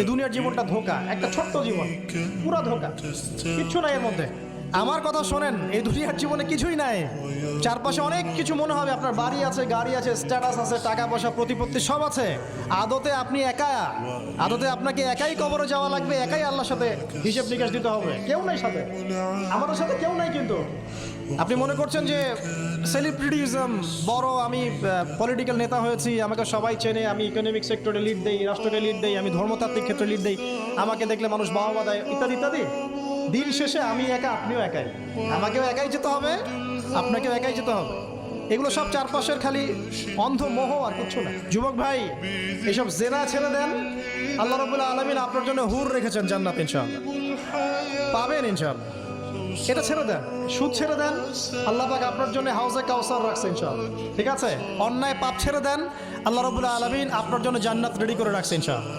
এই দুনিয়ার জীবনটা ধোঁকা, একটা ছোট্ট জীবন, পুরা ধোঁকা, কিচ্ছু নাই এর মধ্যে। আমার কথা শোনেন, এই দুনিয়ার জীবনে কিছুই নাই। চারপাশে অনেক কিছু মনে হবে, আপনার বাড়ি আছে, গাড়ি আছে, স্ট্যাটাস আছে, টাকা পয়সা, প্রতিপত্তি সব আছে। আদতে আপনি একা, আদতে আপনাকে একাই কবরে যাওয়া লাগবে, একাই আল্লাহর সাথে হিসেব নিকাশ দিতে হবে। কেউ নাই সাথে, আমাদের সাথে কেউ নাই। কিন্তু আপনি মনে করছেন যে সেলিব্রিটিজম বড়, আমি পলিটিক্যাল নেতা হয়েছি, আমাকে সবাই চেনে, আমি ইকোনমিক সেক্টরে লিড দেই, রাষ্ট্রকে লিড দেই, আমি ধর্মতাত্ত্বিক ক্ষেত্রে লিড দেই, আমাকে দেখলে মানুষ বাহবা দেয়, ইত্যাদি ইত্যাদি। দিন শেষে আমি একা, আপনিও একাই, আমাকেও একাই যেতে হবে, আপনাকেও একাই যেতে হবে। এগুলো সব চারপাশের খালি অন্ধ মোহ, আর কিচ্ছু না। যুবক ভাই, এইসব জেনা ছেড়ে দেন, আল্লাহ রাব্বুল আলামিন আপনার জন্য হুর রেখেছেন জান্নাত, ইনশাআল্লাহ পাবেন ইনশাআল্লাহ। এটা ছেড়ে দেন, সুদ ছেড়ে দেন, আল্লাহ পাক আপনার জন্য হাউজে কাউসার রাখছে ইনশাআল্লাহ। ঠিক আছে, অন্যায় পাপ ছেড়ে দেন, আল্লাহ রাব্বুল আলামিন আপনার জন্য জান্নাত রেডি করে রাখছে ইনশাআল্লাহ।